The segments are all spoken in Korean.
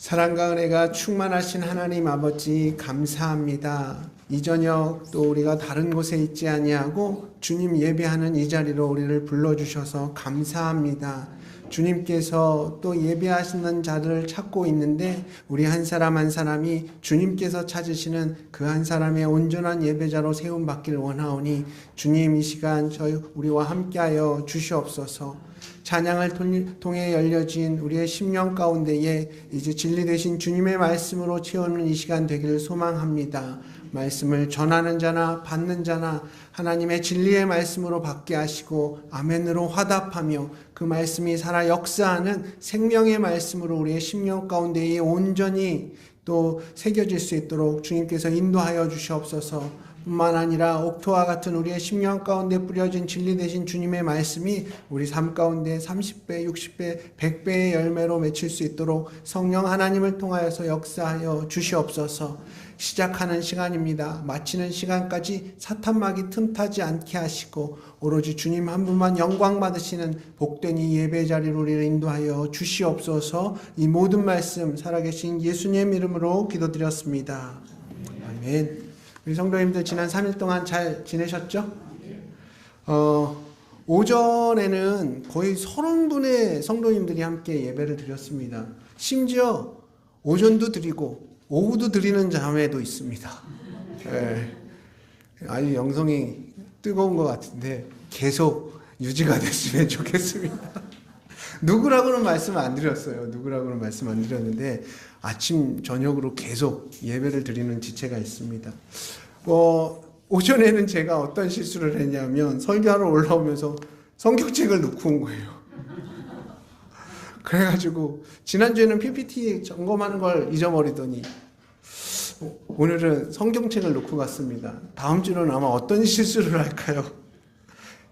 사랑과 은혜가 충만하신 하나님 아버지 감사합니다. 이 저녁 또 우리가 다른 곳에 있지 아니하고 주님 예배하는 이 자리로 우리를 불러주셔서 감사합니다. 주님께서 또 예배하시는 자들을 찾고 있는데 우리 한 사람 한 사람이 주님께서 찾으시는 그 한 사람의 온전한 예배자로 세움받기를 원하오니 주님 이 시간 저희 우리와 함께하여 주시옵소서. 찬양을 통해 열려진 우리의 심령 가운데에 이제 진리 되신 주님의 말씀으로 채우는 이 시간 되기를 소망합니다. 말씀을 전하는 자나 받는 자나 하나님의 진리의 말씀으로 받게 하시고 아멘으로 화답하며 그 말씀이 살아 역사하는 생명의 말씀으로 우리의 심령 가운데에 온전히 또 새겨질 수 있도록 주님께서 인도하여 주시옵소서. 뿐만 아니라 옥토와 같은 우리의 심령 가운데 뿌려진 진리 되신 주님의 말씀이 우리 삶 가운데 30배, 60배, 100배의 열매로 맺힐 수 있도록 성령 하나님을 통하여서 역사하여 주시옵소서. 시작하는 시간입니다. 마치는 시간까지 사탄막이 틈타지 않게 하시고 오로지 주님 한 분만 영광 받으시는 복된 이 예배 자리로 우리를 인도하여 주시옵소서. 이 모든 말씀 살아계신 예수님 이름으로 기도드렸습니다. 아멘. 우리 성도님들 지난 3일 동안 잘 지내셨죠? 오전에는 거의 30분의 성도님들이 함께 예배를 드렸습니다. 심지어 오전도 드리고 오후도 드리는 자매도 있습니다. 네. 아주 영성이 뜨거운 것 같은데 계속 유지가 됐으면 좋겠습니다. 누구라고는 말씀 안 드렸어요. 누구라고는 말씀 안 드렸는데 아침 저녁으로 계속 예배를 드리는 지체가 있습니다. 오전에는 제가 어떤 실수를 했냐면 설교하러 올라오면서 성경책을 놓고 온 거예요. 그래가지고 지난주에는 PPT 점검하는 걸 잊어버리더니 오늘은 성경책을 놓고 갔습니다. 다음 주는 아마 어떤 실수를 할까요?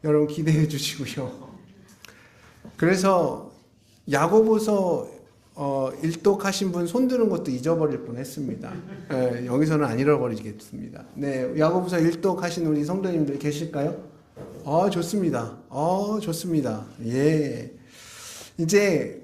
여러분 기대해 주시고요. 그래서 야고보서 일독하신 분 손드는 것도 잊어버릴 뻔했습니다. 네, 여기서는 안 잃어버리겠습니다. 네, 야고보서 일독하신 우리 성도님들 계실까요? 좋습니다. 좋습니다. 예, 이제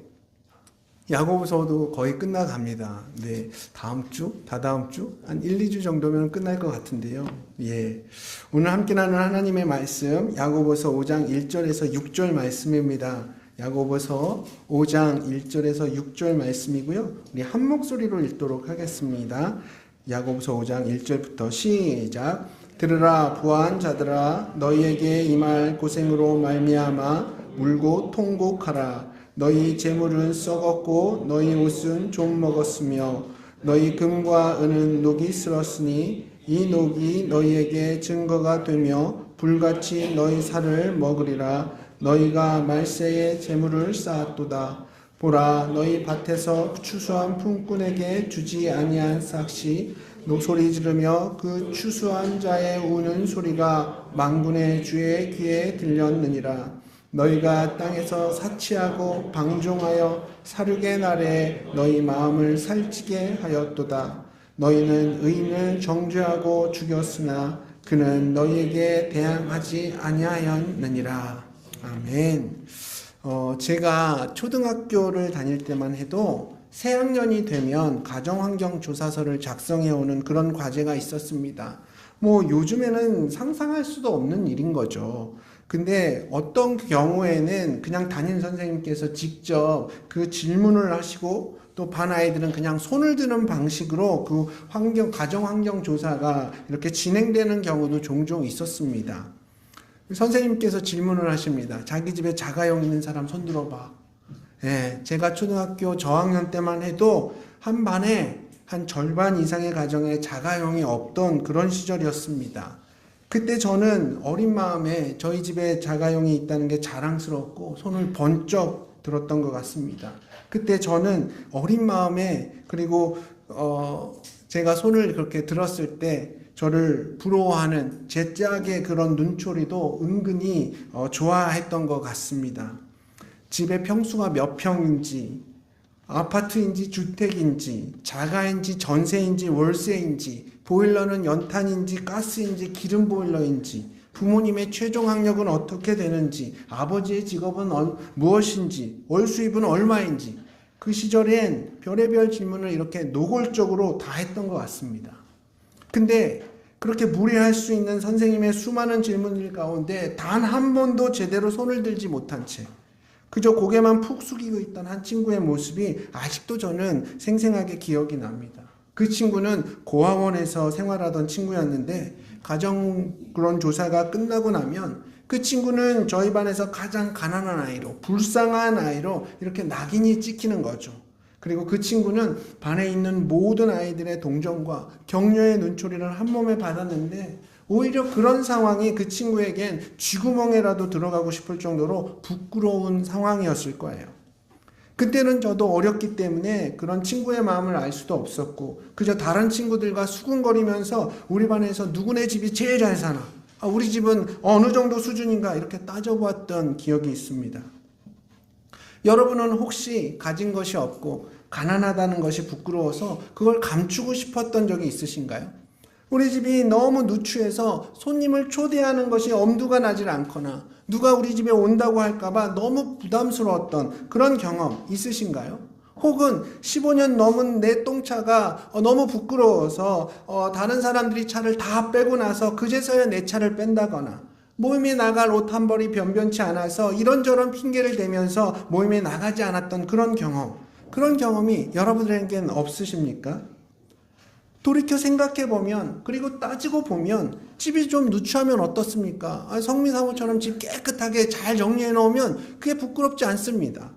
야고보서도 거의 끝나갑니다. 네, 다음 주, 다다음 주, 한 1, 2주 정도면 끝날 것 같은데요. 예, 오늘 함께 나눈 하나님의 말씀 야고보서 5장 1절에서 6절 말씀입니다. 야고보서 5장 1절에서 6절 말씀이고요. 우리 한 목소리로 읽도록 하겠습니다. 야고보서 5장 1절부터 시작. 들으라 부한 자들아 너희에게 임할 고생으로 말미암아 물고 통곡하라. 너희 재물은 썩었고 너희 옷은 좀 먹었으며 너희 금과 은은 녹이 슬었으니 이 녹이 너희에게 증거가 되며 불같이 너희 살을 먹으리라. 너희가 말세에 재물을 쌓았도다. 보라 너희 밭에서 추수한 품꾼에게 주지 아니한 삭시 소리 지르며 그 추수한 자의 우는 소리가 만군의 주의 귀에 들렸느니라. 너희가 땅에서 사치하고 방종하여 살육의 날에 너희 마음을 살찌게 하였도다. 너희는 의인을 정죄하고 죽였으나 그는 너희에게 대항하지 아니하였느니라. 아멘. 제가 초등학교를 다닐 때만 해도 새학년이 되면 가정환경조사서를 작성해오는 그런 과제가 있었습니다. 요즘에는 상상할 수도 없는 일인 거죠. 근데 어떤 경우에는 그냥 담임 선생님께서 직접 그 질문을 하시고 또 반 아이들은 그냥 손을 드는 방식으로 그 가정환경조사가 이렇게 진행되는 경우도 종종 있었습니다. 선생님께서 질문을 하십니다. 자기 집에 자가용 있는 사람 손 들어봐. 예, 제가 초등학교 저학년 때만 해도 한 반에 한 절반 이상의 가정에 자가용이 없던 그런 시절이었습니다. 그때 저는 어린 마음에 저희 집에 자가용이 있다는 게 자랑스럽고 손을 번쩍 들었던 것 같습니다. 그때 저는 어린 마음에 그리고 제가 손을 그렇게 들었을 때 저를 부러워하는 제 짝의 그런 눈초리도 은근히 좋아했던 것 같습니다. 집의 평수가 몇 평인지, 아파트인지 주택인지, 자가인지 전세인지 월세인지, 보일러는 연탄인지 가스인지 기름 보일러인지, 부모님의 최종 학력은 어떻게 되는지, 아버지의 직업은 무엇인지, 월 수입은 얼마인지, 그 시절엔 별의별 질문을 이렇게 노골적으로 다 했던 것 같습니다. 근데 그렇게 무례할 수 있는 선생님의 수많은 질문들 가운데 단 한 번도 제대로 손을 들지 못한 채 그저 고개만 푹 숙이고 있던 한 친구의 모습이 아직도 저는 생생하게 기억이 납니다. 그 친구는 고아원에서 생활하던 친구였는데 가정그런 조사가 끝나고 나면 그 친구는 저희 반에서 가장 가난한 아이로, 불쌍한 아이로 이렇게 낙인이 찍히는 거죠. 그리고 그 친구는 반에 있는 모든 아이들의 동정과 격려의 눈초리를 한 몸에 받았는데 오히려 그런 상황이 그 친구에겐 쥐구멍에라도 들어가고 싶을 정도로 부끄러운 상황이었을 거예요. 그때는 저도 어렸기 때문에 그런 친구의 마음을 알 수도 없었고 그저 다른 친구들과 수군거리면서 우리 반에서 누구네 집이 제일 잘 사나, 우리 집은 어느 정도 수준인가 이렇게 따져보았던 기억이 있습니다. 여러분은 혹시 가진 것이 없고 가난하다는 것이 부끄러워서 그걸 감추고 싶었던 적이 있으신가요? 우리 집이 너무 누추해서 손님을 초대하는 것이 엄두가 나질 않거나 누가 우리 집에 온다고 할까봐 너무 부담스러웠던 그런 경험 있으신가요? 혹은 15년 넘은 내 똥차가 너무 부끄러워서 다른 사람들이 차를 다 빼고 나서 그제서야 내 차를 뺀다거나 모임에 나갈 옷 한 벌이 변변치 않아서 이런저런 핑계를 대면서 모임에 나가지 않았던 그런 경험이 여러분들에게는 없으십니까? 돌이켜 생각해보면 그리고 따지고 보면 집이 좀 누추하면 어떻습니까? 성미사모처럼 집 깨끗하게 잘 정리해 놓으면 그게 부끄럽지 않습니다.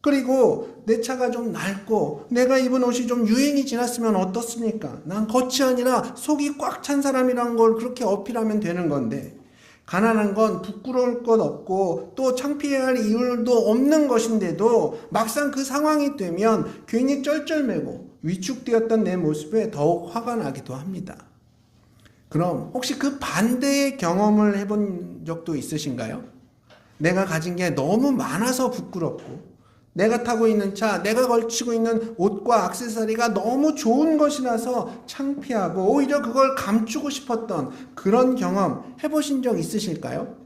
그리고 내 차가 좀 낡고 내가 입은 옷이 좀 유행이 지났으면 어떻습니까? 난 겉이 아니라 속이 꽉 찬 사람이란 걸 그렇게 어필하면 되는 건데 가난한 건 부끄러울 것 없고 또 창피해야 할 이유도 없는 것인데도 막상 그 상황이 되면 괜히 쩔쩔매고 위축되었던 내 모습에 더욱 화가 나기도 합니다. 그럼 혹시 그 반대의 경험을 해본 적도 있으신가요? 내가 가진 게 너무 많아서 부끄럽고 내가 타고 있는 차, 내가 걸치고 있는 옷과 액세서리가 너무 좋은 것이라서 창피하고 오히려 그걸 감추고 싶었던 그런 경험 해보신 적 있으실까요?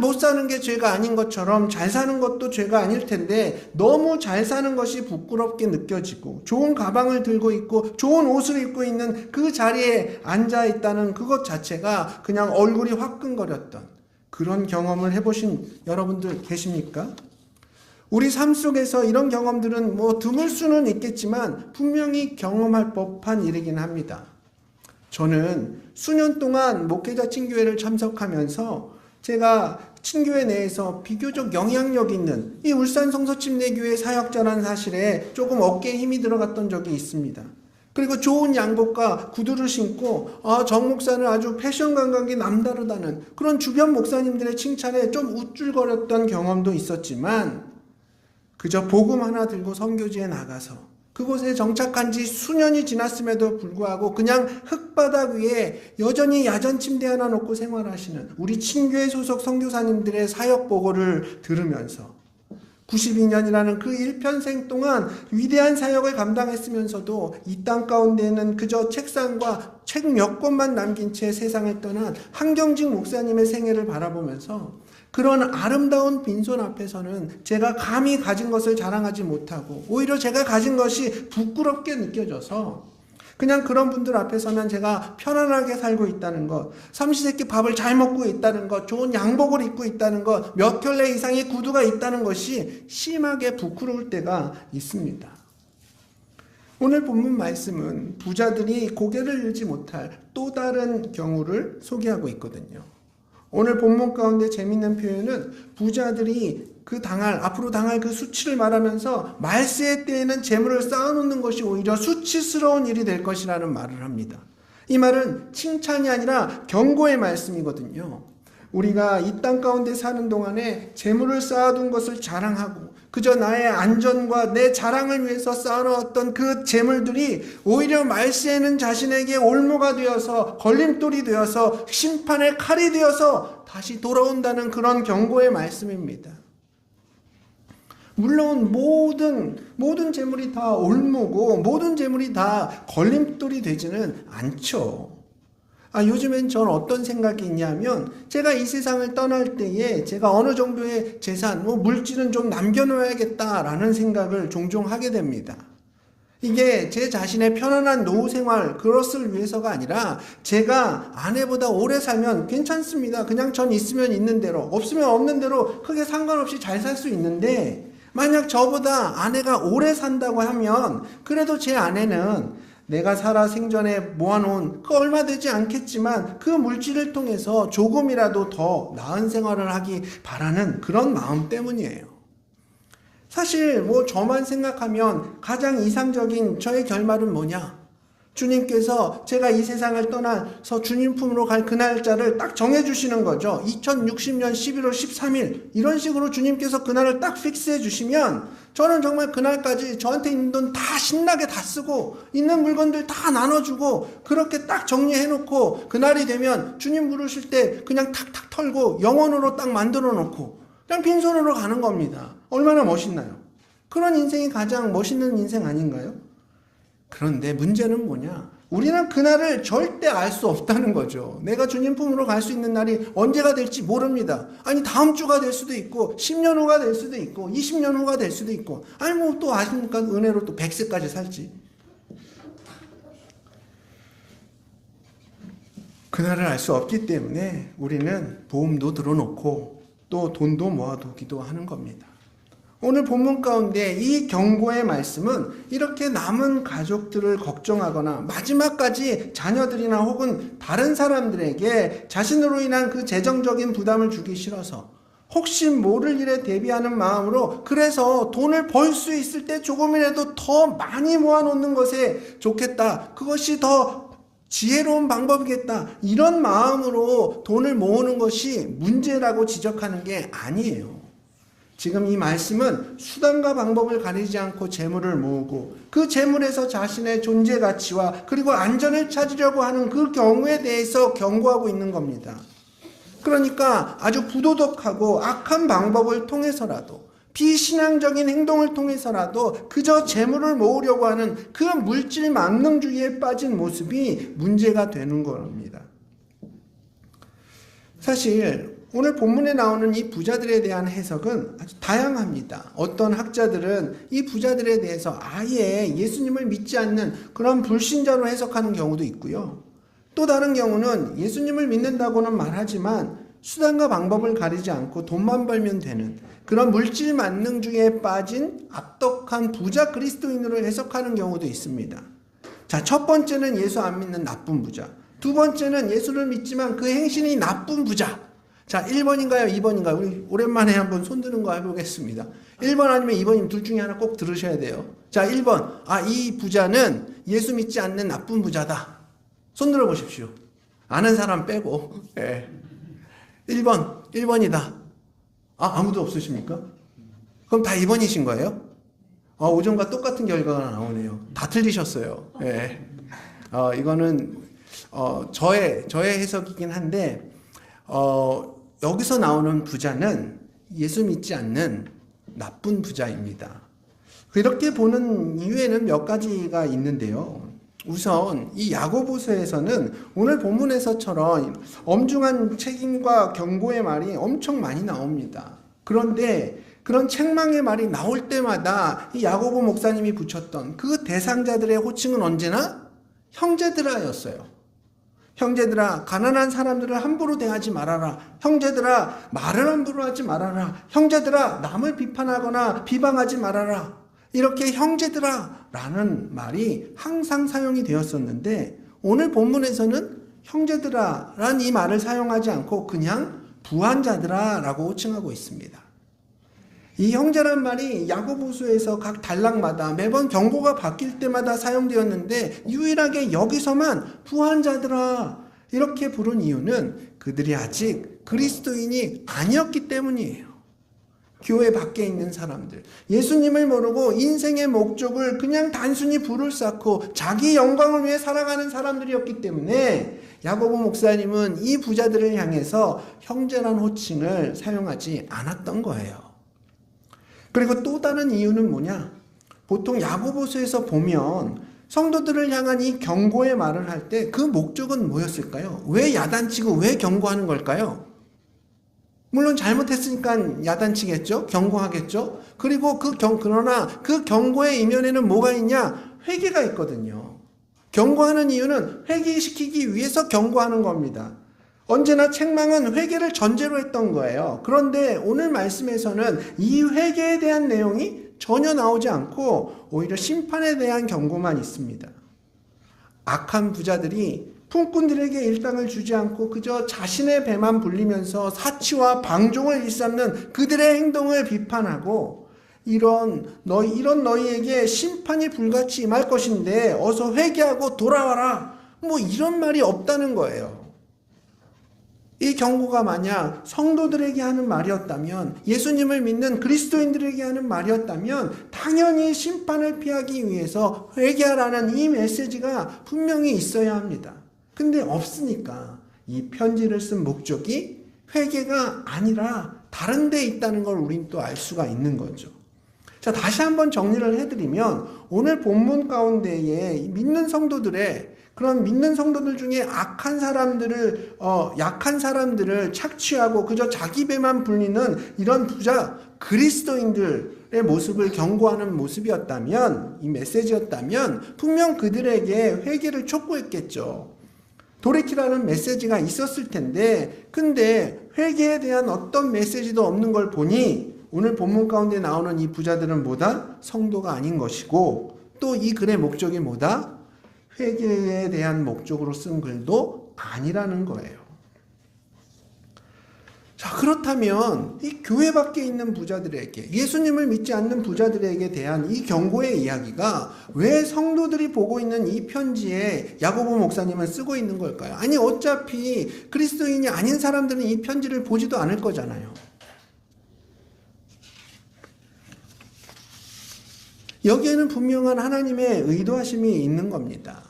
못 사는 게 죄가 아닌 것처럼 잘 사는 것도 죄가 아닐 텐데 너무 잘 사는 것이 부끄럽게 느껴지고 좋은 가방을 들고 있고 좋은 옷을 입고 있는 그 자리에 앉아 있다는 그것 자체가 그냥 얼굴이 화끈거렸던 그런 경험을 해보신 여러분들 계십니까? 우리 삶 속에서 이런 경험들은 드물 수는 있겠지만 분명히 경험할 법한 일이긴 합니다. 저는 수년 동안 목회자 친교회를 참석하면서 제가 친교회 내에서 비교적 영향력 있는 이 울산 성서침례교회 사역자라는 사실에 조금 어깨에 힘이 들어갔던 적이 있습니다. 그리고 좋은 양복과 구두를 신고 정 목사는 아주 패션 감각이 남다르다는 그런 주변 목사님들의 칭찬에 좀 우쭐거렸던 경험도 있었지만 그저 복음 하나 들고 선교지에 나가서 그곳에 정착한 지 수년이 지났음에도 불구하고 그냥 흙바닥 위에 여전히 야전 침대 하나 놓고 생활하시는 우리 친교회 소속 선교사님들의 사역 보고를 들으면서 92년이라는 그 일평생 동안 위대한 사역을 감당했으면서도 이 땅 가운데는 그저 책상과 책 몇 권만 남긴 채 세상을 떠난 한경직 목사님의 생애를 바라보면서 그런 아름다운 빈손 앞에서는 제가 감히 가진 것을 자랑하지 못하고 오히려 제가 가진 것이 부끄럽게 느껴져서 그냥 그런 분들 앞에서는 제가 편안하게 살고 있다는 것, 삼시세끼 밥을 잘 먹고 있다는 것, 좋은 양복을 입고 있다는 것, 몇 켤레 이상의 구두가 있다는 것이 심하게 부끄러울 때가 있습니다. 오늘 본문 말씀은 부자들이 고개를 들지 못할 또 다른 경우를 소개하고 있거든요. 오늘 본문 가운데 재미있는 표현은 부자들이 앞으로 당할 그 수치를 말하면서 말세의 때에는 재물을 쌓아놓는 것이 오히려 수치스러운 일이 될 것이라는 말을 합니다. 이 말은 칭찬이 아니라 경고의 말씀이거든요. 우리가 이 땅 가운데 사는 동안에 재물을 쌓아둔 것을 자랑하고 그저 나의 안전과 내 자랑을 위해서 쌓아놓았던 그 재물들이 오히려 말세에는 자신에게 올무가 되어서 걸림돌이 되어서 심판의 칼이 되어서 다시 돌아온다는 그런 경고의 말씀입니다. 물론 모든 재물이 다 올무고 모든 재물이 다 걸림돌이 되지는 않죠. 요즘엔 전 어떤 생각이 있냐면 제가 이 세상을 떠날 때에 제가 어느 정도의 재산, 물질은 좀 남겨놓아야겠다라는 생각을 종종 하게 됩니다. 이게 제 자신의 편안한 노후 생활 그것을 위해서가 아니라 제가 아내보다 오래 살면 괜찮습니다. 그냥 전 있으면 있는 대로 없으면 없는 대로 크게 상관없이 잘 살 수 있는데 만약 저보다 아내가 오래 산다고 하면 그래도 제 아내는 내가 살아 생전에 모아놓은 그 얼마 되지 않겠지만 그 물질을 통해서 조금이라도 더 나은 생활을 하기 바라는 그런 마음 때문이에요. 사실 저만 생각하면 가장 이상적인 저의 결말은 뭐냐? 주님께서 제가 이 세상을 떠나서 주님 품으로 갈 그 날짜를 딱 정해주시는 거죠. 2060년 11월 13일 이런 식으로 주님께서 그날을 딱 픽스해 주시면 저는 정말 그날까지 저한테 있는 돈 다 신나게 다 쓰고 있는 물건들 다 나눠주고 그렇게 딱 정리해놓고 그날이 되면 주님 부르실 때 그냥 탁탁 털고 영원으로 딱 만들어 놓고 그냥 빈손으로 가는 겁니다. 얼마나 멋있나요? 그런 인생이 가장 멋있는 인생 아닌가요? 그런데 문제는 뭐냐? 우리는 그날을 절대 알 수 없다는 거죠. 내가 주님 품으로 갈 수 있는 날이 언제가 될지 모릅니다. 다음 주가 될 수도 있고 10년 후가 될 수도 있고 20년 후가 될 수도 있고 또 아십니까? 은혜로 또 100세까지 살지. 그날을 알 수 없기 때문에 우리는 보험도 들어놓고 또 돈도 모아두기도 하는 겁니다. 오늘 본문 가운데 이 경고의 말씀은 이렇게 남은 가족들을 걱정하거나 마지막까지 자녀들이나 혹은 다른 사람들에게 자신으로 인한 그 재정적인 부담을 주기 싫어서 혹시 모를 일에 대비하는 마음으로 그래서 돈을 벌 수 있을 때 조금이라도 더 많이 모아놓는 것에 좋겠다. 그것이 더 지혜로운 방법이겠다. 이런 마음으로 돈을 모으는 것이 문제라고 지적하는 게 아니에요. 지금 이 말씀은 수단과 방법을 가리지 않고 재물을 모으고 그 재물에서 자신의 존재 가치와 그리고 안전을 찾으려고 하는 그 경우에 대해서 경고하고 있는 겁니다. 그러니까 아주 부도덕하고 악한 방법을 통해서라도 비신앙적인 행동을 통해서라도 그저 재물을 모으려고 하는 그 물질 만능주의에 빠진 모습이 문제가 되는 겁니다. 사실 오늘 본문에 나오는 이 부자들에 대한 해석은 아주 다양합니다. 어떤 학자들은 이 부자들에 대해서 아예 예수님을 믿지 않는 그런 불신자로 해석하는 경우도 있고요. 또 다른 경우는 예수님을 믿는다고는 말하지만 수단과 방법을 가리지 않고 돈만 벌면 되는 그런 물질 만능주의에 빠진 악독한 부자 그리스도인으로 해석하는 경우도 있습니다. 자, 첫 번째는 예수 안 믿는 나쁜 부자. 두 번째는 예수를 믿지만 그 행실이 나쁜 부자. 자, 1번인가요? 2번인가요? 우리 오랜만에 한번 손드는 거 해보겠습니다. 1번 아니면 2번이면 둘 중에 하나 꼭 들으셔야 돼요. 자, 1번. 이 부자는 예수 믿지 않는 나쁜 부자다. 손들어 보십시오. 아는 사람 빼고. 네. 1번이다. 아무도 없으십니까? 그럼 다 2번이신 거예요? 오전과 똑같은 결과가 나오네요. 다 틀리셨어요. 네. 이거는, 저의 해석이긴 한데, 여기서 나오는 부자는 예수 믿지 않는 나쁜 부자입니다. 이렇게 보는 이유에는 몇 가지가 있는데요. 우선 이 야고보서에서는 오늘 본문에서처럼 엄중한 책임과 경고의 말이 엄청 많이 나옵니다. 그런데 그런 책망의 말이 나올 때마다 이 야고보 목사님이 붙였던 그 대상자들의 호칭은 언제나 형제들아였어요. 형제들아, 가난한 사람들을 함부로 대하지 말아라. 형제들아, 말을 함부로 하지 말아라. 형제들아, 남을 비판하거나 비방하지 말아라. 이렇게 형제들아 라는 말이 항상 사용이 되었었는데 오늘 본문에서는 형제들아 라는 이 말을 사용하지 않고 그냥 부한자들아 라고 호칭하고 있습니다. 이 형제란 말이 야고보서에서 각 단락마다 매번 경고가 바뀔 때마다 사용되었는데 유일하게 여기서만 부한자들아 이렇게 부른 이유는 그들이 아직 그리스도인이 아니었기 때문이에요. 교회 밖에 있는 사람들, 예수님을 모르고 인생의 목적을 그냥 단순히 부를 쌓고 자기 영광을 위해 살아가는 사람들이었기 때문에 야고보 목사님은 이 부자들을 향해서 형제란 호칭을 사용하지 않았던 거예요. 그리고 또 다른 이유는 뭐냐? 보통 야고보서에서 보면 성도들을 향한 이 경고의 말을 할 때 그 목적은 뭐였을까요? 왜 야단치고 왜 경고하는 걸까요? 물론 잘못했으니까 야단치겠죠? 경고하겠죠? 그리고 그러나 그 경고의 이면에는 뭐가 있냐? 회개가 있거든요. 경고하는 이유는 회개시키기 위해서 경고하는 겁니다. 언제나 책망은 회개를 전제로 했던 거예요. 그런데 오늘 말씀에서는 이 회개에 대한 내용이 전혀 나오지 않고 오히려 심판에 대한 경고만 있습니다. 악한 부자들이 품꾼들에게 일당을 주지 않고 그저 자신의 배만 불리면서 사치와 방종을 일삼는 그들의 행동을 비판하고 이런 너희에게 심판이 불같이 임할 것인데 어서 회개하고 돌아와라. 뭐 이런 말이 없다는 거예요. 이 경고가 만약 성도들에게 하는 말이었다면, 예수님을 믿는 그리스도인들에게 하는 말이었다면 당연히 심판을 피하기 위해서 회개하라는 이 메시지가 분명히 있어야 합니다. 근데 없으니까 이 편지를 쓴 목적이 회개가 아니라 다른 데 있다는 걸 우린 또 알 수가 있는 거죠. 자, 다시 한번 정리를 해드리면 오늘 본문 가운데에 믿는 성도들의 그런 믿는 성도들 중에 약한 사람들을 착취하고 그저 자기 배만 불리는 이런 부자 그리스도인들의 모습을 경고하는 모습이었다면, 이 메시지였다면 분명 그들에게 회개를 촉구했겠죠. 돌이키라는 메시지가 있었을 텐데, 근데 회개에 대한 어떤 메시지도 없는 걸 보니 오늘 본문 가운데 나오는 이 부자들은 뭐다? 성도가 아닌 것이고, 또 이 글의 목적이 뭐다? 회개에 대한 목적으로 쓴 글도 아니라는 거예요. 자, 그렇다면 이 교회 밖에 있는 부자들에게, 예수님을 믿지 않는 부자들에게 대한 이 경고의 이야기가 왜 성도들이 보고 있는 이 편지에 야고보 목사님은 쓰고 있는 걸까요? 아니, 어차피 그리스도인이 아닌 사람들은 이 편지를 보지도 않을 거잖아요. 여기에는 분명한 하나님의 의도하심이 있는 겁니다.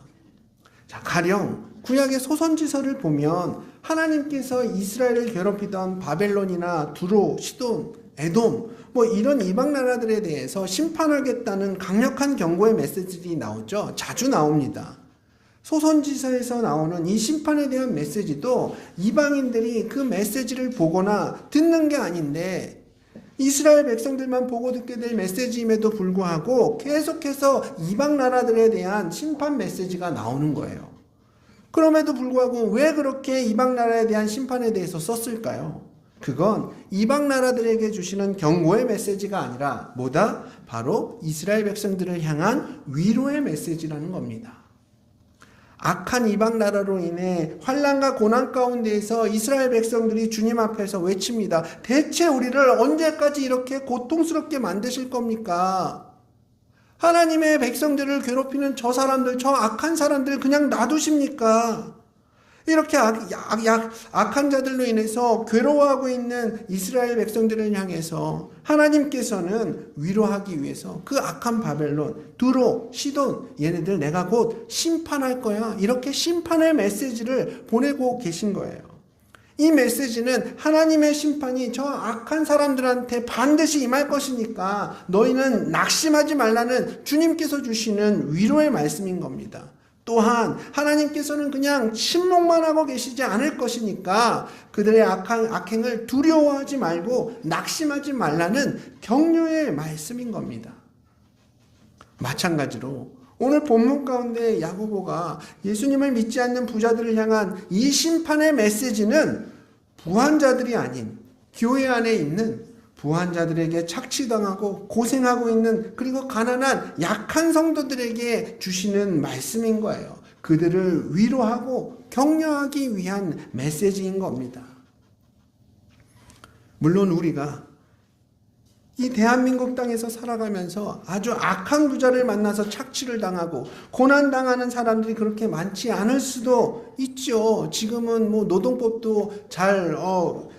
자, 가령 구약의 소선지서를 보면 하나님께서 이스라엘을 괴롭히던 바벨론이나 두로, 시돈, 에돔 뭐 이런 이방 나라들에 대해서 심판하겠다는 강력한 경고의 메시지들이 나오죠. 자주 나옵니다. 소선지서에서 나오는 이 심판에 대한 메시지도 이방인들이 그 메시지를 보거나 듣는 게 아닌데 이스라엘 백성들만 보고 듣게 될 메시지임에도 불구하고 계속해서 이방 나라들에 대한 심판 메시지가 나오는 거예요. 그럼에도 불구하고 왜 그렇게 이방 나라에 대한 심판에 대해서 썼을까요? 그건 이방 나라들에게 주시는 경고의 메시지가 아니라 뭐다? 바로 이스라엘 백성들을 향한 위로의 메시지라는 겁니다. 악한 이방 나라로 인해 환난과 고난 가운데에서 이스라엘 백성들이 주님 앞에서 외칩니다. 대체 우리를 언제까지 이렇게 고통스럽게 만드실 겁니까? 하나님의 백성들을 괴롭히는 저 사람들, 저 악한 사람들 그냥 놔두십니까? 이렇게 악한 자들로 인해서 괴로워하고 있는 이스라엘 백성들을 향해서 하나님께서는 위로하기 위해서 그 악한 바벨론, 두로, 시돈 얘네들 내가 곧 심판할 거야. 이렇게 심판의 메시지를 보내고 계신 거예요. 이 메시지는 하나님의 심판이 저 악한 사람들한테 반드시 임할 것이니까 너희는 낙심하지 말라는 주님께서 주시는 위로의 말씀인 겁니다. 또한 하나님께서는 그냥 침묵만 하고 계시지 않을 것이니까 그들의 악행을 두려워하지 말고 낙심하지 말라는 격려의 말씀인 겁니다. 마찬가지로 오늘 본문 가운데 야고보가 예수님을 믿지 않는 부자들을 향한 이 심판의 메시지는 부한자들이 아닌 교회 안에 있는 부한자들에게 착취당하고 고생하고 있는 그리고 가난한 약한 성도들에게 주시는 말씀인 거예요. 그들을 위로하고 격려하기 위한 메시지인 겁니다. 물론 우리가 이 대한민국 땅에서 살아가면서 아주 악한 부자를 만나서 착취를 당하고 고난당하는 사람들이 그렇게 많지 않을 수도 있죠. 지금은 뭐 노동법도 잘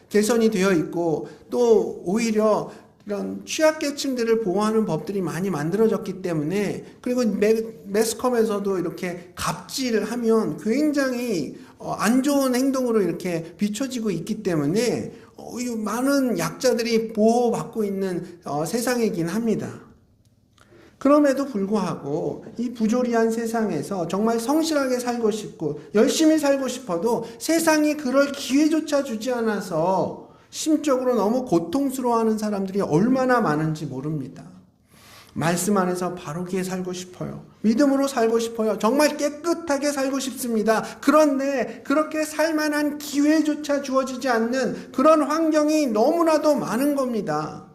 개선이 되어 있고 또 오히려 이런 취약계층들을 보호하는 법들이 많이 만들어졌기 때문에 그리고 매스컴에서도 이렇게 갑질을 하면 굉장히 안 좋은 행동으로 이렇게 비춰지고 있기 때문에 많은 약자들이 보호받고 있는 세상이긴 합니다. 그럼에도 불구하고 이 부조리한 세상에서 정말 성실하게 살고 싶고 열심히 살고 싶어도 세상이 그럴 기회조차 주지 않아서 심적으로 너무 고통스러워하는 사람들이 얼마나 많은지 모릅니다. 말씀 안에서 바르게 살고 싶어요. 믿음으로 살고 싶어요. 정말 깨끗하게 살고 싶습니다. 그런데 그렇게 살만한 기회조차 주어지지 않는 그런 환경이 너무나도 많은 겁니다.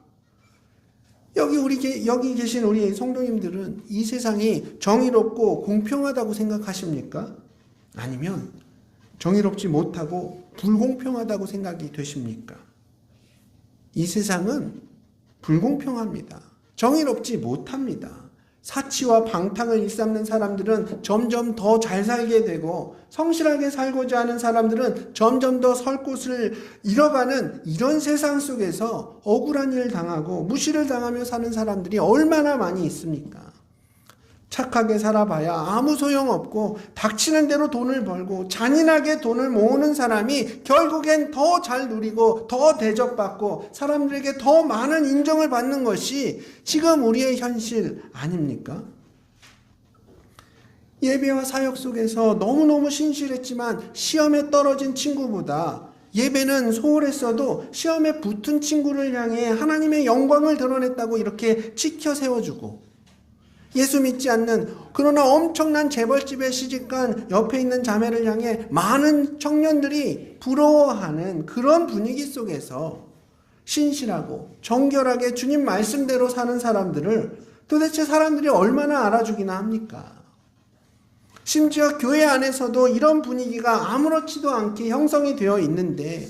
여기 계신 우리 성도님들은 이 세상이 정의롭고 공평하다고 생각하십니까? 아니면 정의롭지 못하고 불공평하다고 생각이 되십니까? 이 세상은 불공평합니다. 정의롭지 못합니다. 사치와 방탕을 일삼는 사람들은 점점 더 잘 살게 되고 성실하게 살고자 하는 사람들은 점점 더 설 곳을 잃어가는 이런 세상 속에서 억울한 일을 당하고 무시를 당하며 사는 사람들이 얼마나 많이 있습니까? 착하게 살아봐야 아무 소용없고 닥치는 대로 돈을 벌고 잔인하게 돈을 모으는 사람이 결국엔 더 잘 누리고 더 대접받고 사람들에게 더 많은 인정을 받는 것이 지금 우리의 현실 아닙니까? 예배와 사역 속에서 너무너무 신실했지만 시험에 떨어진 친구보다 예배는 소홀했어도 시험에 붙은 친구를 향해 하나님의 영광을 드러냈다고 이렇게 지켜 세워주고, 예수 믿지 않는 그러나 엄청난 재벌집에 시집간 옆에 있는 자매를 향해 많은 청년들이 부러워하는 그런 분위기 속에서 신실하고 정결하게 주님 말씀대로 사는 사람들을 도대체 사람들이 얼마나 알아주기나 합니까? 심지어 교회 안에서도 이런 분위기가 아무렇지도 않게 형성이 되어 있는데,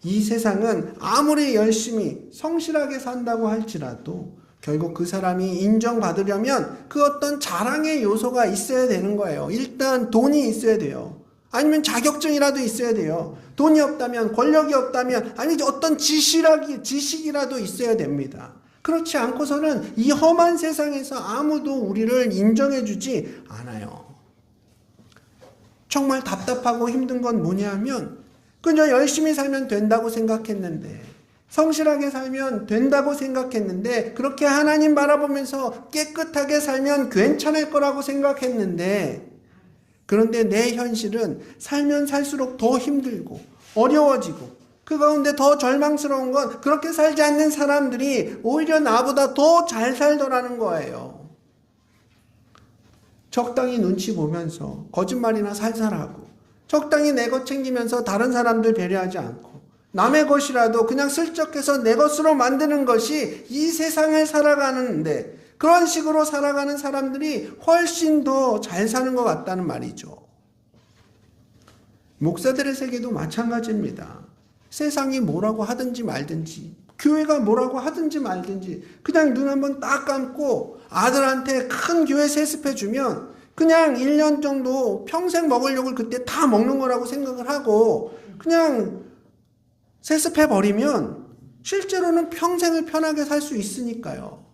이 세상은 아무리 열심히 성실하게 산다고 할지라도 결국 그 사람이 인정받으려면 그 어떤 자랑의 요소가 있어야 되는 거예요. 일단 돈이 있어야 돼요. 아니면 자격증이라도 있어야 돼요. 돈이 없다면, 권력이 없다면, 아니 어떤 지식이라도 있어야 됩니다. 그렇지 않고서는 이 험한 세상에서 아무도 우리를 인정해주지 않아요. 정말 답답하고 힘든 건 뭐냐면, 그저 열심히 살면 된다고 생각했는데, 성실하게 살면 된다고 생각했는데, 그렇게 하나님 바라보면서 깨끗하게 살면 괜찮을 거라고 생각했는데, 그런데 내 현실은 살면 살수록 더 힘들고 어려워지고, 그 가운데 더 절망스러운 건 그렇게 살지 않는 사람들이 오히려 나보다 더 잘 살더라는 거예요. 적당히 눈치 보면서 거짓말이나 살살하고, 적당히 내 것 챙기면서 다른 사람들 배려하지 않고, 남의 것이라도 그냥 슬쩍해서 내 것으로 만드는 것이 이 세상을 살아가는데, 그런 식으로 살아가는 사람들이 훨씬 더 잘 사는 것 같다는 말이죠. 목사들의 세계도 마찬가지입니다. 세상이 뭐라고 하든지 말든지, 교회가 뭐라고 하든지 말든지 그냥 눈 한번 딱 감고 아들한테 큰 교회 세습해주면 그냥 1년 정도 평생 먹을 욕을 그때 다 먹는 거라고 생각을 하고 그냥 세습해버리면 실제로는 평생을 편하게 살 수 있으니까요.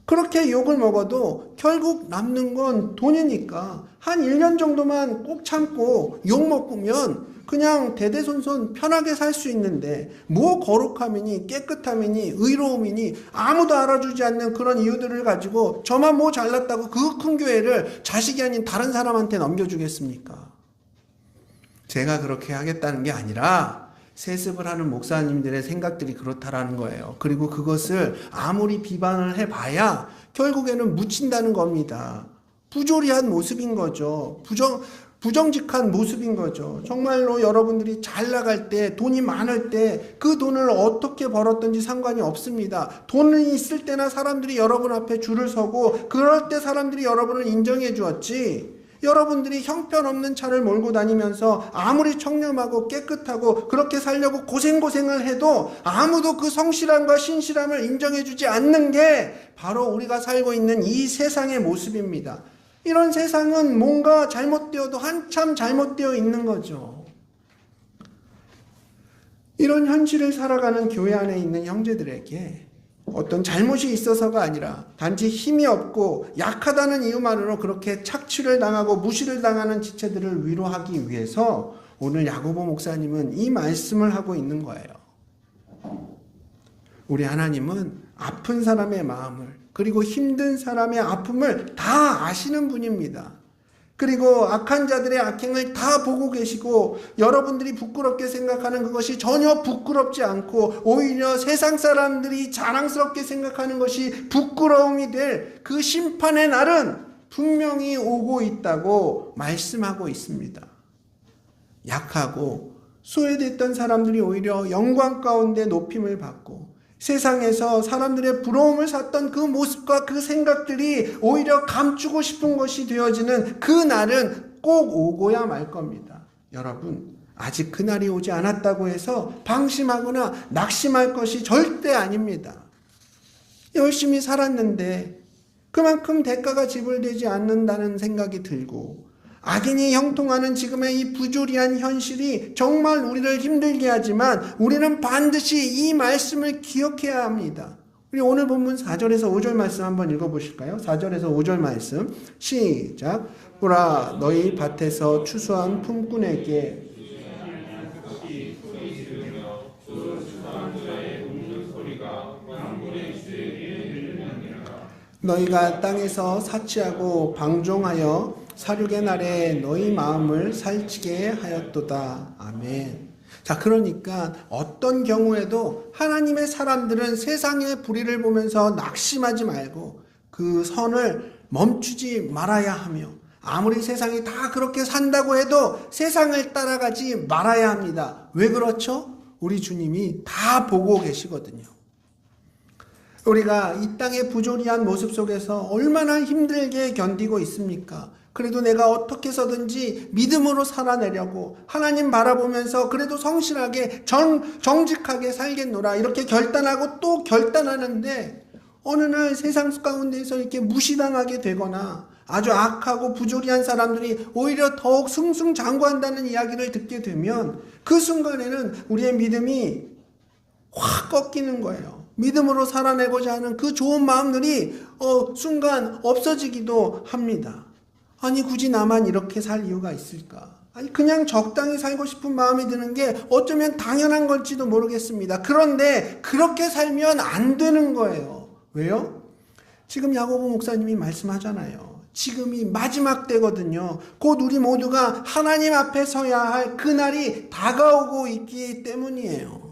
그렇게 욕을 먹어도 결국 남는 건 돈이니까 한 1년 정도만 꼭 참고 욕 먹으면 그냥 대대손손 편하게 살 수 있는데, 뭐 거룩함이니 깨끗함이니 의로움이니 아무도 알아주지 않는 그런 이유들을 가지고 저만 뭐 잘났다고 그 큰 교회를 자식이 아닌 다른 사람한테 넘겨주겠습니까? 제가 그렇게 하겠다는 게 아니라 세습을 하는 목사님들의 생각들이 그렇다라는 거예요. 그리고 그것을 아무리 비판을 해봐야 결국에는 묻힌다는 겁니다. 부조리한 모습인 거죠. 부정직한 모습인 거죠. 정말로 여러분들이 잘 나갈 때, 돈이 많을 때 그 돈을 어떻게 벌었든지 상관이 없습니다. 돈이 있을 때나 사람들이 여러분 앞에 줄을 서고 그럴 때 사람들이 여러분을 인정해 주었지, 여러분들이 형편없는 차를 몰고 다니면서 아무리 청렴하고 깨끗하고 그렇게 살려고 고생을 해도 아무도 그 성실함과 신실함을 인정해 주지 않는 게 바로 우리가 살고 있는 이 세상의 모습입니다. 이런 세상은 뭔가 잘못되어도 한참 잘못되어 있는 거죠. 이런 현실을 살아가는 교회 안에 있는 형제들에게 어떤 잘못이 있어서가 아니라 단지 힘이 없고 약하다는 이유만으로 그렇게 착취를 당하고 무시를 당하는 지체들을 위로하기 위해서 오늘 야고보 목사님은 이 말씀을 하고 있는 거예요. 우리 하나님은 아픈 사람의 마음을, 그리고 힘든 사람의 아픔을 다 아시는 분입니다. 그리고 악한 자들의 악행을 다 보고 계시고 여러분들이 부끄럽게 생각하는 그것이 전혀 부끄럽지 않고 오히려 세상 사람들이 자랑스럽게 생각하는 것이 부끄러움이 될 그 심판의 날은 분명히 오고 있다고 말씀하고 있습니다. 약하고 소외됐던 사람들이 오히려 영광 가운데 높임을 받고 세상에서 사람들의 부러움을 샀던 그 모습과 그 생각들이 오히려 감추고 싶은 것이 되어지는 그 날은 꼭 오고야 말 겁니다. 여러분, 아직 그 날이 오지 않았다고 해서 방심하거나 낙심할 것이 절대 아닙니다. 열심히 살았는데 그만큼 대가가 지불되지 않는다는 생각이 들고 악인이 형통하는 지금의 이 부조리한 현실이 정말 우리를 힘들게 하지만 우리는 반드시 이 말씀을 기억해야 합니다. 우리 오늘 본문 4절에서 5절 말씀 한번 읽어보실까요? 4절에서 5절 말씀 시작. 보라, 너희 밭에서 추수한 품꾼에게 너희가 땅에서 사치하고 방종하여 사륙의 날에 너희 마음을 살찌게 하였도다. 아멘. 자, 그러니까 어떤 경우에도 하나님의 사람들은 세상의 불의를 보면서 낙심하지 말고 그 선을 멈추지 말아야 하며 아무리 세상이 다 그렇게 산다고 해도 세상을 따라가지 말아야 합니다. 왜 그렇죠? 우리 주님이 다 보고 계시거든요. 우리가 이 땅의 부조리한 모습 속에서 얼마나 힘들게 견디고 있습니까? 그래도 내가 어떻게 해서든지 믿음으로 살아내려고 하나님 바라보면서 그래도 성실하게 정직하게 살겠노라 이렇게 결단하고 또 결단하는데 어느 날 세상 가운데서 이렇게 무시당하게 되거나 아주 악하고 부조리한 사람들이 오히려 더욱 승승장구한다는 이야기를 듣게 되면 그 순간에는 우리의 믿음이 확 꺾이는 거예요. 믿음으로 살아내고자 하는 그 좋은 마음들이 순간 없어지기도 합니다. 아니 굳이 나만 이렇게 살 이유가 있을까? 아니 그냥 적당히 살고 싶은 마음이 드는 게 어쩌면 당연한 걸지도 모르겠습니다. 그런데 그렇게 살면 안 되는 거예요. 왜요? 지금 야고보 목사님이 말씀하잖아요. 지금이 마지막 때거든요. 곧 우리 모두가 하나님 앞에 서야 할 그날이 다가오고 있기 때문이에요.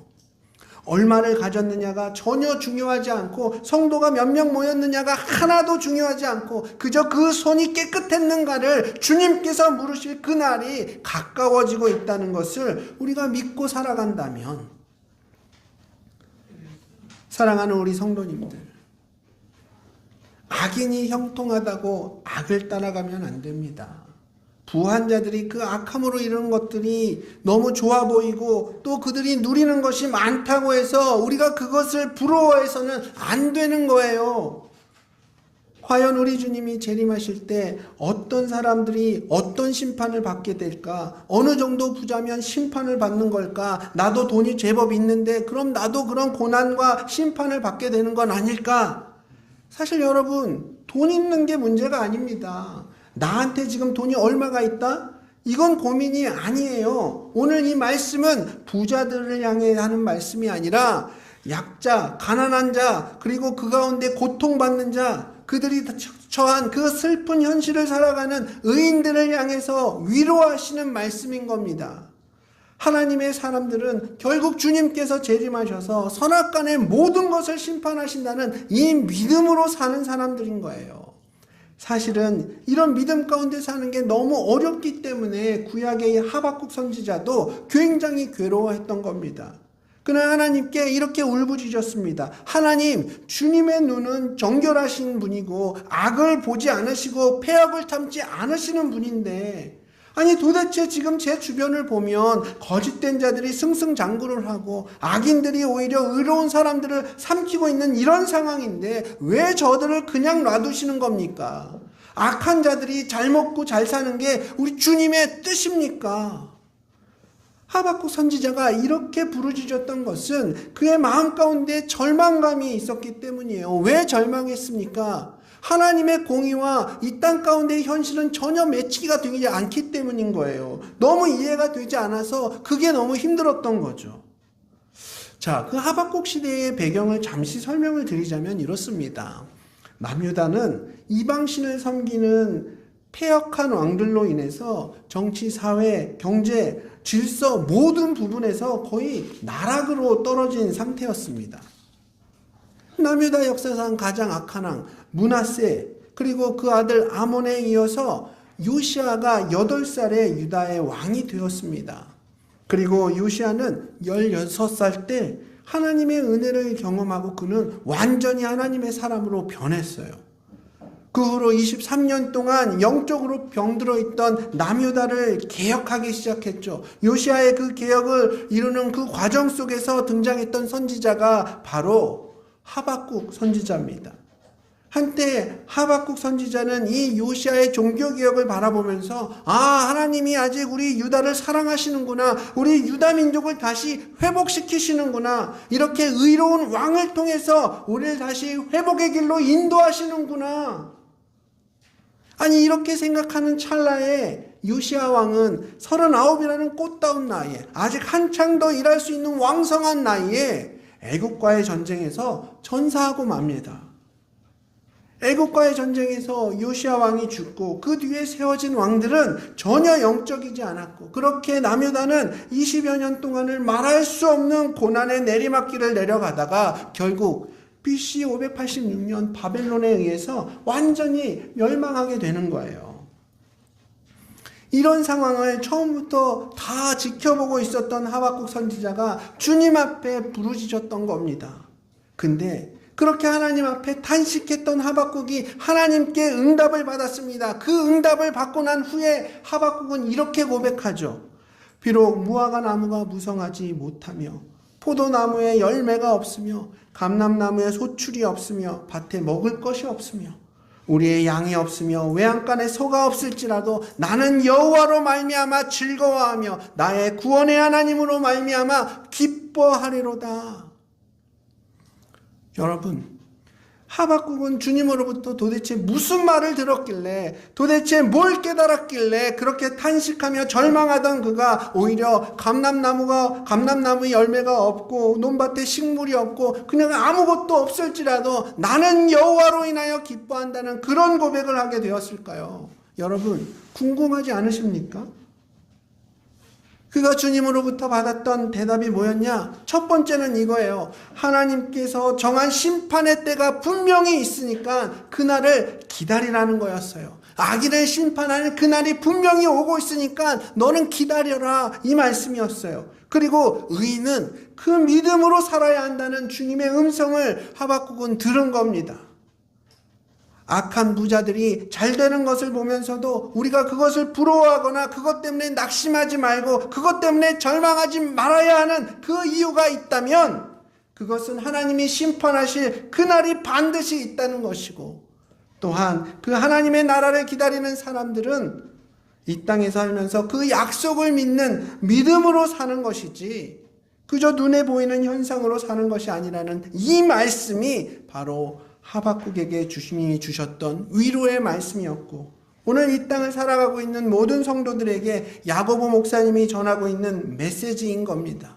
얼마를 가졌느냐가 전혀 중요하지 않고 성도가 몇 명 모였느냐가 하나도 중요하지 않고 그저 그 손이 깨끗했는가를 주님께서 물으실 그날이 가까워지고 있다는 것을 우리가 믿고 살아간다면 사랑하는 우리 성도님들, 악인이 형통하다고 악을 따라가면 안 됩니다. 부한 자들이 그 악함으로 이루는 것들이 너무 좋아 보이고 또 그들이 누리는 것이 많다고 해서 우리가 그것을 부러워해서는 안 되는 거예요. 과연 우리 주님이 재림하실 때 어떤 사람들이 어떤 심판을 받게 될까? 어느 정도 부자면 심판을 받는 걸까? 나도 돈이 제법 있는데 그럼 나도 그런 고난과 심판을 받게 되는 건 아닐까? 사실 여러분, 돈 있는 게 문제가 아닙니다. 나한테 지금 돈이 얼마가 있다? 이건 고민이 아니에요. 오늘 이 말씀은 부자들을 향해 하는 말씀이 아니라 약자, 가난한 자, 그리고 그 가운데 고통받는 자, 그들이 처한 그 슬픈 현실을 살아가는 의인들을 향해서 위로하시는 말씀인 겁니다. 하나님의 사람들은 결국 주님께서 재림하셔서 선악간의 모든 것을 심판하신다는 이 믿음으로 사는 사람들인 거예요. 사실은 이런 믿음 가운데 사는 게 너무 어렵기 때문에 구약의 하박국 선지자도 굉장히 괴로워했던 겁니다. 그는 하나님께 이렇게 울부짖었습니다. 하나님, 주님의 눈은 정결하신 분이고 악을 보지 않으시고 패악을 참지 않으시는 분인데 아니 도대체 지금 제 주변을 보면 거짓된 자들이 승승장구를 하고 악인들이 오히려 의로운 사람들을 삼키고 있는 이런 상황인데 왜 저들을 그냥 놔두시는 겁니까? 악한 자들이 잘 먹고 잘 사는 게 우리 주님의 뜻입니까? 하박국 선지자가 이렇게 부르짖었던 것은 그의 마음 가운데 절망감이 있었기 때문이에요. 왜 절망했습니까? 하나님의 공의와 이 땅 가운데의 현실은 전혀 매치가 되지 않기 때문인 거예요. 너무 이해가 되지 않아서 그게 너무 힘들었던 거죠. 자, 그 하박국 시대의 배경을 잠시 설명을 드리자면 이렇습니다. 남유다는 이방신을 섬기는 패역한 왕들로 인해서 정치, 사회, 경제, 질서 모든 부분에서 거의 나락으로 떨어진 상태였습니다. 남유다 역사상 가장 악한 왕 므낫세, 그리고 그 아들 아몬에 이어서 요시아가 8살에 유다의 왕이 되었습니다. 그리고 요시아는 16살 때 하나님의 은혜를 경험하고 그는 완전히 하나님의 사람으로 변했어요. 그 후로 23년 동안 영적으로 병들어 있던 남유다를 개혁하기 시작했죠. 요시아의 그 개혁을 이루는 그 과정 속에서 등장했던 선지자가 바로 하박국 선지자입니다. 한때 하박국 선지자는 이 요시아의 종교개혁을 바라보면서 하나님이 아직 우리 유다를 사랑하시는구나, 우리 유다 민족을 다시 회복시키시는구나, 이렇게 의로운 왕을 통해서 우리를 다시 회복의 길로 인도하시는구나. 아니, 이렇게 생각하는 찰나에 요시아 왕은 39이라는 꽃다운 나이에, 아직 한창 더 일할 수 있는 왕성한 나이에 애국과의 전쟁에서 전사하고 맙니다. 애국과의 전쟁에서 요시아 왕이 죽고 그 뒤에 세워진 왕들은 전혀 영적이지 않았고, 그렇게 남유다는 20여 년 동안을 말할 수 없는 고난의 내리막길을 내려가다가 결국 BC 586년 바벨론에 의해서 완전히 멸망하게 되는 거예요. 이런 상황을 처음부터 다 지켜보고 있었던 하박국 선지자가 주님 앞에 부르짖었던 겁니다. 근데 그렇게 하나님 앞에 탄식했던 하박국이 하나님께 응답을 받았습니다. 그 응답을 받고 난 후에 하박국은 이렇게 고백하죠. 비록 무화과 나무가 무성하지 못하며 포도나무에 열매가 없으며 감람나무에 소출이 없으며 밭에 먹을 것이 없으며 우리의 양이 없으며 외양간에 소가 없을지라도 나는 여호와로 말미암아 즐거워하며 나의 구원의 하나님으로 말미암아 기뻐하리로다. 여러분, 하박국은 주님으로부터 도대체 무슨 말을 들었길래, 도대체 뭘 깨달았길래 그렇게 탄식하며 절망하던 그가 오히려 감람나무의 열매가 없고 논밭에 식물이 없고 그냥 아무것도 없을지라도 나는 여호와로 인하여 기뻐한다는 그런 고백을 하게 되었을까요? 여러분, 궁금하지 않으십니까? 그가 주님으로부터 받았던 대답이 뭐였냐? 첫 번째는 이거예요. 하나님께서 정한 심판의 때가 분명히 있으니까 그날을 기다리라는 거였어요. 악인을 심판하는 그날이 분명히 오고 있으니까 너는 기다려라, 이 말씀이었어요. 그리고 의인은 그 믿음으로 살아야 한다는 주님의 음성을 하박국은 들은 겁니다. 악한 부자들이 잘 되는 것을 보면서도 우리가 그것을 부러워하거나 그것 때문에 낙심하지 말고 그것 때문에 절망하지 말아야 하는 그 이유가 있다면 그것은 하나님이 심판하실 그날이 반드시 있다는 것이고, 또한 그 하나님의 나라를 기다리는 사람들은 이 땅에 살면서 그 약속을 믿는 믿음으로 사는 것이지 그저 눈에 보이는 현상으로 사는 것이 아니라는 이 말씀이 바로 하박국에게 주님이 주셨던 위로의 말씀이었고, 오늘 이 땅을 살아가고 있는 모든 성도들에게 야고보 목사님이 전하고 있는 메시지인 겁니다.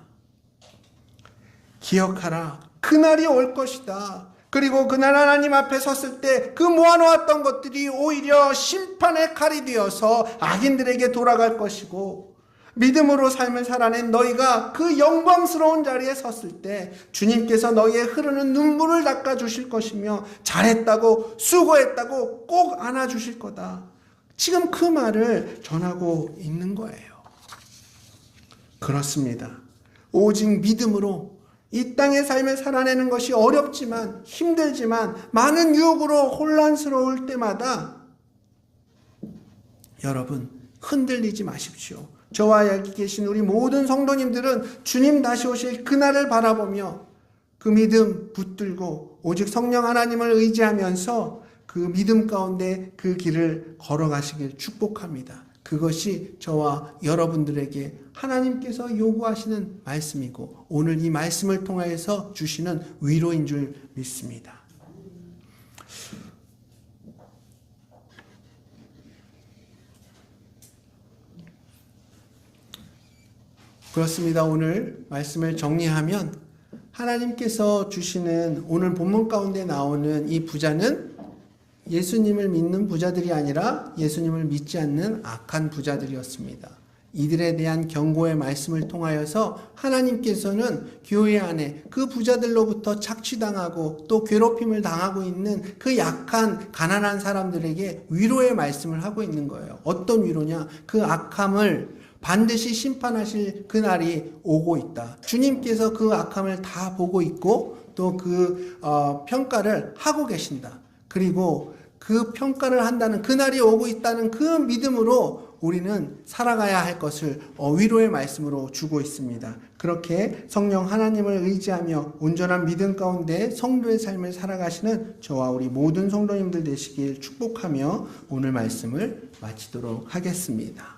기억하라, 그날이 올 것이다. 그리고 그날 하나님 앞에 섰을 때 그 모아놓았던 것들이 오히려 심판의 칼이 되어서 악인들에게 돌아갈 것이고, 믿음으로 삶을 살아낸 너희가 그 영광스러운 자리에 섰을 때 주님께서 너희의 흐르는 눈물을 닦아주실 것이며 잘했다고 수고했다고 꼭 안아주실 거다. 지금 그 말을 전하고 있는 거예요. 그렇습니다. 오직 믿음으로 이 땅의 삶을 살아내는 것이 어렵지만 힘들지만 많은 유혹으로 혼란스러울 때마다 여러분 흔들리지 마십시오. 저와 여기 계신 우리 모든 성도님들은 주님 다시 오실 그날을 바라보며 그 믿음 붙들고 오직 성령 하나님을 의지하면서 그 믿음 가운데 그 길을 걸어가시길 축복합니다. 그것이 저와 여러분들에게 하나님께서 요구하시는 말씀이고 오늘 이 말씀을 통하여서 주시는 위로인 줄 믿습니다. 그렇습니다. 오늘 말씀을 정리하면 하나님께서 주시는 오늘 본문 가운데 나오는 이 부자는 예수님을 믿는 부자들이 아니라 예수님을 믿지 않는 악한 부자들이었습니다. 이들에 대한 경고의 말씀을 통하여서 하나님께서는 교회 안에 그 부자들로부터 착취당하고 또 괴롭힘을 당하고 있는 그 약한 가난한 사람들에게 위로의 말씀을 하고 있는 거예요. 어떤 위로냐? 그 악함을 반드시 심판하실 그날이 오고 있다. 주님께서 그 악함을 다 보고 있고 또 그 평가를 하고 계신다. 그리고 그 평가를 한다는 그날이 오고 있다는 그 믿음으로 우리는 살아가야 할 것을 위로의 말씀으로 주고 있습니다. 그렇게 성령 하나님을 의지하며 온전한 믿음 가운데 성도의 삶을 살아가시는 저와 우리 모든 성도님들 되시길 축복하며 오늘 말씀을 마치도록 하겠습니다.